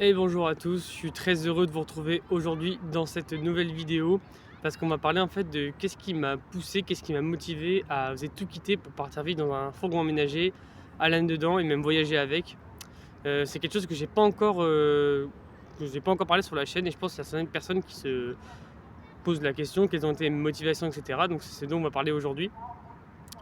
Et bonjour à tous, je suis très heureux de vous retrouver aujourd'hui dans cette nouvelle vidéo parce qu'on va parler en fait de qu'est-ce qui m'a poussé, qu'est-ce qui m'a motivé à oser tout quitter pour partir vivre dans un fourgon aménagé, à l'âne-dedans et même voyager avec. C'est quelque chose que j'ai pas encore parlé sur la chaîne et je pense qu'il y a certaines personnes qui se posent la question, quelles ont été mes motivations, etc. Donc c'est ce dont on va parler aujourd'hui.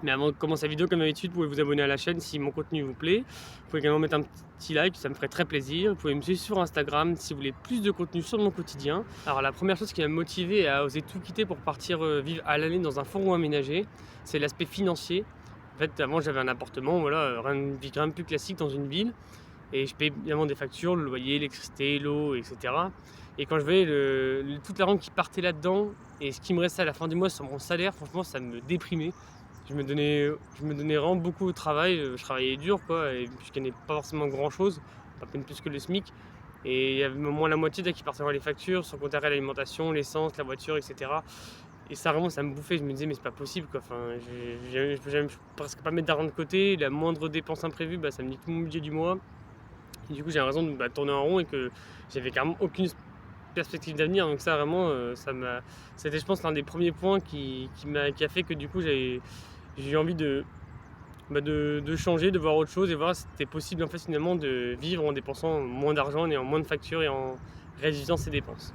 Mais avant de commencer la vidéo, comme d'habitude, vous pouvez vous abonner à la chaîne si mon contenu vous plaît. Vous pouvez également mettre un petit like, ça me ferait très plaisir. Vous pouvez me suivre sur Instagram si vous voulez plus de contenu sur mon quotidien. Alors la première chose qui m'a motivé à oser tout quitter pour partir vivre à l'année dans un fourgon aménagé, c'est l'aspect financier. En fait, avant j'avais un appartement, voilà, rien de plus classique dans une ville. Et je paye évidemment des factures, le loyer, l'électricité, l'eau, etc. Et quand je voyais toute la rente qui partait là-dedans et ce qui me restait à la fin du mois sur mon salaire, franchement ça me déprimait. Je me donnais vraiment beaucoup au travail, je travaillais dur quoi, et puis je gagnais pas forcément grand chose, pas peine plus que le SMIC. Et il y avait au moins la moitié qui partait dans les factures, sans compter l'alimentation, l'essence, la voiture, etc. Et ça vraiment ça me bouffait, je me disais mais c'est pas possible quoi, enfin, je peux presque pas mettre d'argent de côté, la moindre dépense imprévue, ça me nique tout mon budget du mois. Et du coup j'ai l'impression de tourner en rond et que j'avais carrément aucune perspective d'avenir. Donc ça vraiment, c'était je pense l'un des premiers points qui a fait que du coup j'ai eu envie de changer, de voir autre chose et voir si c'était possible en fait finalement de vivre en dépensant moins d'argent, en ayant moins de factures et en réduisant ses dépenses.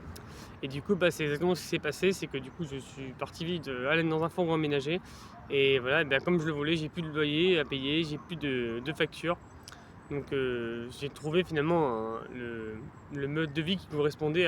Et du coup, c'est exactement ce qui s'est passé, c'est que du coup, je suis parti vivre aller dans un fourgon aménagé. Et voilà, comme je le voulais, j'ai plus de loyer à payer, j'ai plus de factures. Donc j'ai trouvé finalement le mode de vie qui correspondait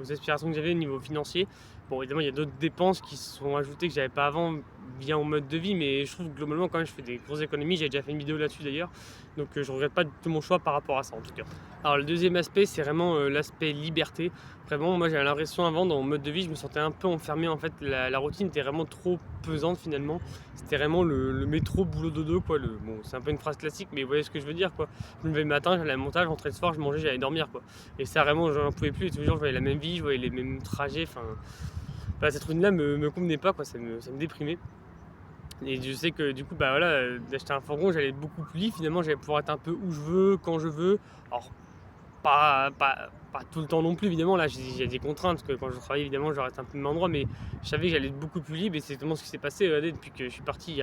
aux aspirations que j'avais au niveau financier. Bon, évidemment, il y a d'autres dépenses qui se sont ajoutées que j'avais pas avant via mon mode de vie, mais je trouve que globalement, quand même, je fais des grosses économies. J'ai déjà fait une vidéo là-dessus d'ailleurs, donc je regrette pas du tout mon choix par rapport à ça en tout cas. Alors, le deuxième aspect, c'est vraiment l'aspect liberté. Vraiment, moi j'avais l'impression avant, dans mon mode de vie, je me sentais un peu enfermé en fait. La routine était vraiment trop pesante finalement. C'était vraiment le métro boulot dodo quoi. Bon, c'est un peu une phrase classique, mais vous voyez ce que je veux dire quoi. Je me levais le matin, j'allais à la montage, je rentrais le soir, je mangeais, j'allais dormir quoi. Et ça vraiment, j'en pouvais plus. Et tous les jours, je voyais la même vie, je voyais les mêmes trajets. Enfin, cette routine-là me convenait pas quoi. Ça me déprimait. Et je sais que du coup, d'acheter un fourgon, j'allais être beaucoup plus libre. Finalement, j'allais pouvoir être un peu où je veux, quand je veux. Alors, pas tout le temps non plus, évidemment. Là, j'ai des contraintes, parce que quand je travaille, évidemment, je reste un peu au même endroit. Mais je savais que j'allais être beaucoup plus libre. Et c'est exactement ce qui s'est passé. Regardez, depuis que je suis parti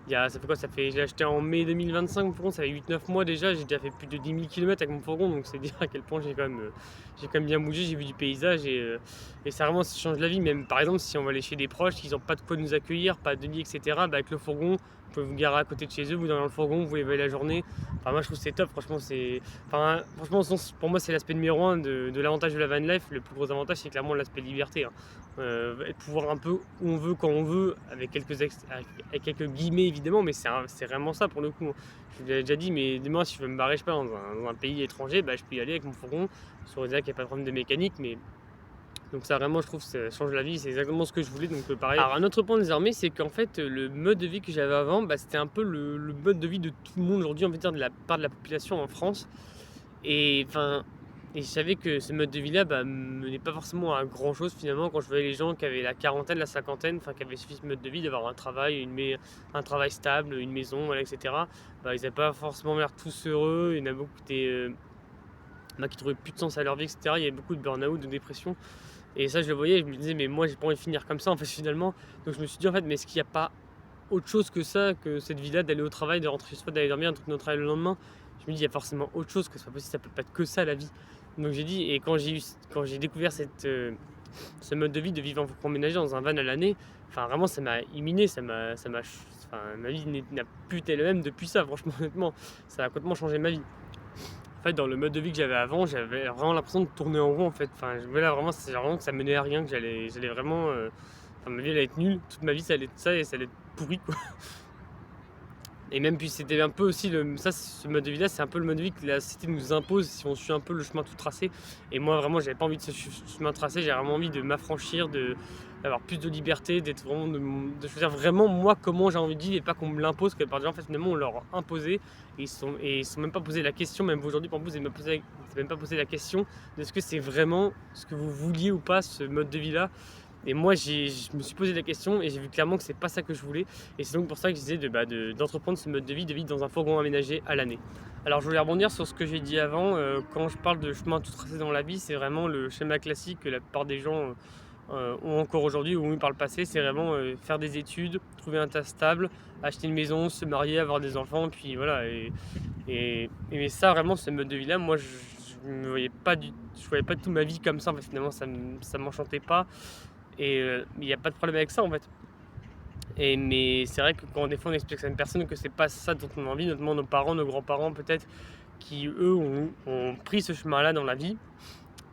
ça fait quoi? J'ai acheté en mai 2025 mon fourgon, ça fait 8-9 mois déjà, j'ai déjà fait plus de 10 000 km avec mon fourgon, donc c'est dire à quel point j'ai quand même bien bougé, j'ai vu du paysage et ça vraiment ça change la vie. Même par exemple, si on va aller chez des proches, qu'ils n'ont pas de quoi nous accueillir, pas de lit, etc., avec le fourgon, vous pouvez vous garer à côté de chez eux, vous dans le fourgon, vous voyez la journée. Enfin, moi je trouve que c'est top, franchement, pour moi, c'est l'aspect numéro un de l'avantage de la van life. Le plus gros avantage, c'est clairement l'aspect liberté, hein. Et de pouvoir un peu où on veut, quand on veut, avec quelques guillemets évidemment, mais c'est vraiment ça pour le coup. Je vous l'ai déjà dit, mais demain, si je veux me barrer, je sais pas, dans un pays étranger, je peux y aller avec mon fourgon, sur dire qu'il n'y a pas de problème de mécanique, mais donc ça vraiment je trouve ça change la vie, c'est exactement ce que je voulais, donc pareil. Alors un autre point désormais, c'est qu'en fait le mode de vie que j'avais avant, c'était un peu le mode de vie de tout le monde aujourd'hui, on va dire de la part de la population en France. Et enfin, et je savais que ce mode de vie-là menait pas forcément à grand chose finalement quand je voyais les gens qui avaient la quarantaine, la cinquantaine, enfin qui avaient suivi ce mode de vie, d'avoir un travail, un travail stable, une maison, voilà, etc. Ils n'avaient pas forcément l'air tous heureux, il y en a beaucoup qui trouvaient plus de sens à leur vie, etc. Il y avait beaucoup de burn-out, de dépression. Et ça, je le voyais, je me disais, mais moi, j'ai pas envie de finir comme ça, en fait, finalement. Donc, je me suis dit, en fait, mais est-ce qu'il n'y a pas autre chose que ça, que cette vie-là, d'aller au travail, de rentrer chez soi, d'aller dormir, de retourner au travail le lendemain? Je me dis, il y a forcément autre chose, que c'est pas possible, ça peut pas être que ça, la vie. Donc, j'ai dit, et quand j'ai découvert ce mode de vie, de vivre en ménager dans un van à l'année, enfin, vraiment, ça m'a illuminé, ma vie n'a plus été la même depuis ça, franchement, honnêtement. Ça a complètement changé ma vie. En fait, dans le mode de vie que j'avais avant, j'avais vraiment l'impression de tourner en rond en fait. Enfin, voilà, vraiment, c'est vraiment que ça menait à rien, que j'allais vraiment. Enfin, ma vie allait être nulle, toute ma vie ça allait être ça et ça allait être pourri quoi. Et même puis c'était un peu aussi ce mode de vie là, c'est un peu le mode de vie que la société nous impose si on suit un peu le chemin tout tracé. Et moi vraiment, j'avais pas envie de ce chemin tracé, j'avais vraiment envie de m'affranchir, d'avoir plus de liberté, d'être vraiment de choisir vraiment moi comment j'ai envie de vivre et pas qu'on me l'impose, que par des gens en fait finalement on leur a imposé et ils sont même pas posé la question, même aujourd'hui pour vous, ils ne même pas posé la question de ce que c'est vraiment ce que vous vouliez ou pas ce mode de vie là. Et moi, je me suis posé la question et j'ai vu clairement que c'est pas ça que je voulais. Et c'est donc pour ça que je disais d'entreprendre ce mode de vivre dans un fourgon aménagé à l'année. Alors je voulais rebondir sur ce que j'ai dit avant. Quand je parle de chemin tout tracé dans la vie, c'est vraiment le schéma classique que la plupart des gens ont encore aujourd'hui ou ont eu par le passé. C'est vraiment faire des études, trouver un tas stable, acheter une maison, se marier, avoir des enfants, puis voilà. Mais ça, vraiment, ce mode de vie-là, moi, je ne voyais pas toute ma vie comme ça. En fait, finalement, ça m'enchantait pas. Et il n'y a pas de problème avec ça, en fait. Mais c'est vrai que quand des fois on explique à une personne que c'est pas ça dont on a envie, notamment nos parents, nos grands-parents peut-être, qui eux ont pris ce chemin-là dans la vie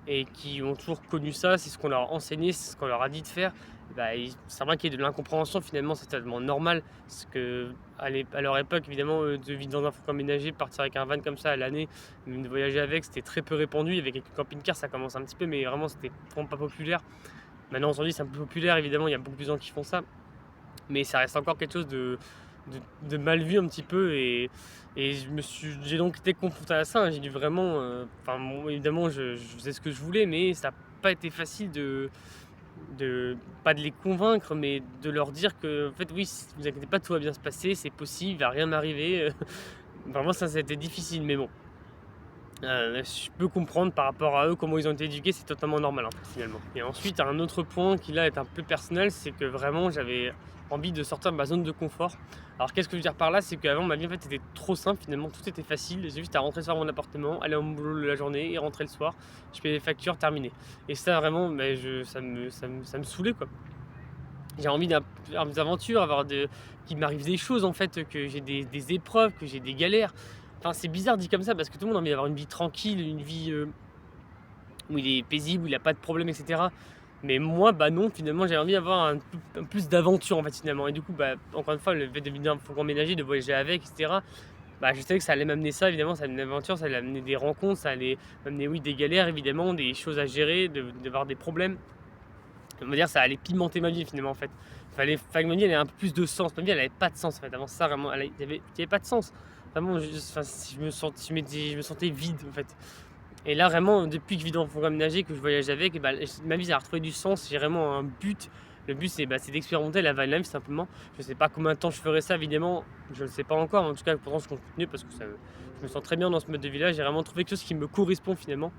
et qui ont toujours connu ça, c'est ce qu'on leur a enseigné, c'est ce qu'on leur a dit de faire, c'est vrai qu'il y ait de l'incompréhension. Finalement c'est totalement normal, parce que à leur époque évidemment de vivre dans un fourgon aménagé, partir avec un van comme ça à l'année, même de voyager avec, c'était très peu répandu. Il y avait quelques camping-cars, ça commence un petit peu, mais vraiment c'était vraiment pas populaire. Maintenant aujourd'hui c'est un peu populaire, évidemment il y a beaucoup de gens qui font ça, mais ça reste encore quelque chose de mal vu un petit peu. Et j'ai donc été confronté à ça, hein. J'ai dû vraiment, évidemment je faisais ce que je voulais, mais ça n'a pas été facile pas de les convaincre, mais de leur dire que en fait oui, ne vous inquiétez pas, tout va bien se passer, c'est possible, il va rien m'arriver. Vraiment ça a été difficile, mais bon. Je peux comprendre par rapport à eux, comment ils ont été éduqués, c'est totalement normal en fait, finalement. Et ensuite, un autre point qui là est un peu personnel, c'est que vraiment j'avais envie de sortir de ma zone de confort. Alors qu'est-ce que je veux dire par là? C'est qu'avant ma vie en fait était trop simple, finalement tout était facile. J'ai juste à rentrer sur mon appartement, aller au boulot la journée et rentrer le soir. Je payais les factures, terminé. Et ça vraiment, ça me saoulait quoi. J'ai envie d'avoir des aventures, qu'il m'arrive des choses en fait, que j'ai des épreuves, que j'ai des galères. Enfin, c'est bizarre dit comme ça parce que tout le monde a envie d'avoir une vie tranquille, une vie où il est paisible, où il n'a pas de problème, etc. Mais moi, non, finalement, j'ai envie d'avoir un plus d'aventure en fait, finalement. Et du coup, encore une fois, le fait de vivre dans un fourgon aménagé, de voyager avec, etc. Je savais que ça allait m'amener ça, évidemment, ça allait m'amener une aventure, ça allait amener des rencontres, ça allait m'amener, oui, des galères, évidemment, des choses à gérer, d'avoir des problèmes. On va dire ça allait pimenter ma vie finalement en fait. Fallait que ma vie elle ait un peu plus de sens. Ma vie elle avait pas de sens en fait. Avant ça vraiment, il y avait pas de sens. Vraiment, je me sentais vide en fait. Et là vraiment, depuis que je vis dans le fourgon aménagé, que je voyage avec, ma vie ça a retrouvé du sens. J'ai vraiment un but. Le but c'est d'expérimenter la van life simplement. Je sais pas combien de temps je ferai ça évidemment, je ne sais pas encore. Mais en tout cas, pourtant je continue parce que je me sens très bien dans ce mode de vie là. J'ai vraiment trouvé quelque chose qui me correspond finalement.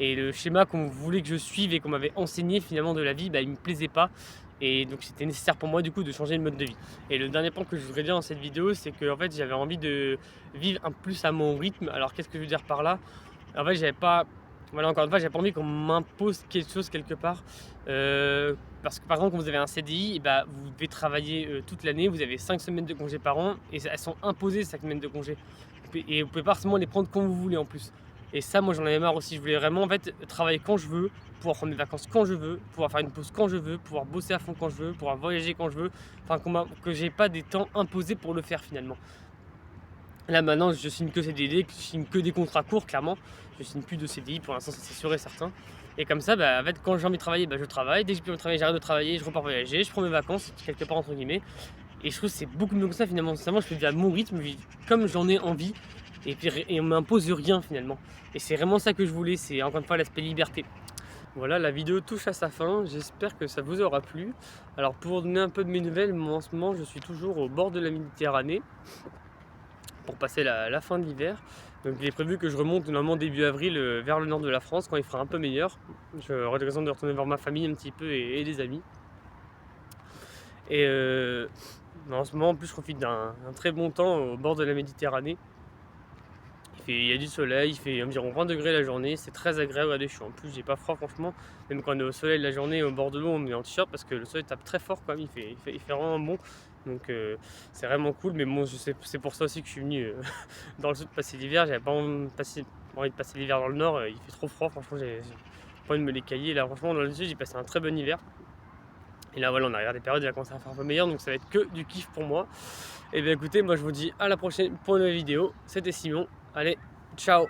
Et le schéma qu'on voulait que je suive et qu'on m'avait enseigné finalement de la vie, il me plaisait pas. Et donc c'était nécessaire pour moi du coup de changer de mode de vie. Et le dernier point que je voudrais dire dans cette vidéo, c'est que en fait j'avais envie de vivre un peu plus à mon rythme. Alors qu'est-ce que je veux dire par là? En fait encore une fois, j'avais pas envie qu'on m'impose quelque chose quelque part. Parce que par exemple quand vous avez un CDI, vous devez travailler toute l'année, vous avez 5 semaines de congés par an et elles sont imposées, 5 semaines de congés. Et vous pouvez pas forcément les prendre quand vous voulez en plus. Et ça, moi j'en avais marre aussi. Je voulais vraiment en fait travailler quand je veux, pouvoir prendre mes vacances quand je veux, pouvoir faire une pause quand je veux, pouvoir bosser à fond quand je veux, pouvoir voyager quand je veux. Enfin, que j'ai pas des temps imposés pour le faire finalement. Là maintenant, je signe que CDD, je signe que des contrats courts, clairement. Je signe plus de CDI pour l'instant, ça c'est sûr et certain. Et comme ça, en fait, quand j'ai envie de travailler, je travaille. Dès que j'ai plus envie de travailler, j'arrête de travailler, je repars voyager, je prends mes vacances, quelque part entre guillemets. Et je trouve que c'est beaucoup mieux que ça finalement. Sincèrement, je peux vivre à mon rythme, comme j'en ai envie. Et on m'impose rien finalement. Et c'est vraiment ça que je voulais, c'est encore une fois l'aspect liberté. Voilà, la vidéo touche à sa fin, j'espère que ça vous aura plu. Alors pour donner un peu de mes nouvelles, moi en ce moment je suis toujours au bord de la Méditerranée pour passer la fin de l'hiver. Donc il est prévu que je remonte normalement début avril vers le nord de la France quand il fera un peu meilleur. J'aurai l'occasion de retourner voir ma famille un petit peu et les amis. Et en ce moment en plus je profite d'un très bon temps au bord de la Méditerranée. Il y a du soleil, il fait environ 20 degrés la journée, c'est très agréable. Regardez, en plus j'ai pas froid franchement. Même quand on est au soleil la journée au bord de l'eau, on met en t-shirt parce que le soleil tape très fort quand même, il fait vraiment bon. Donc c'est vraiment cool, mais bon, c'est pour ça aussi que je suis venu dans le sud passer l'hiver. J'avais pas envie de passer l'hiver dans le nord, il fait trop froid, franchement j'ai pas envie de me les cailler. Là franchement dans le sud j'ai passé un très bon hiver. Et là voilà, on arrive à des périodes, il va commencer à faire un peu meilleur, donc ça va être que du kiff pour moi. Et bien écoutez, moi je vous dis à la prochaine pour une nouvelle vidéo. C'était Simon, allez, ciao!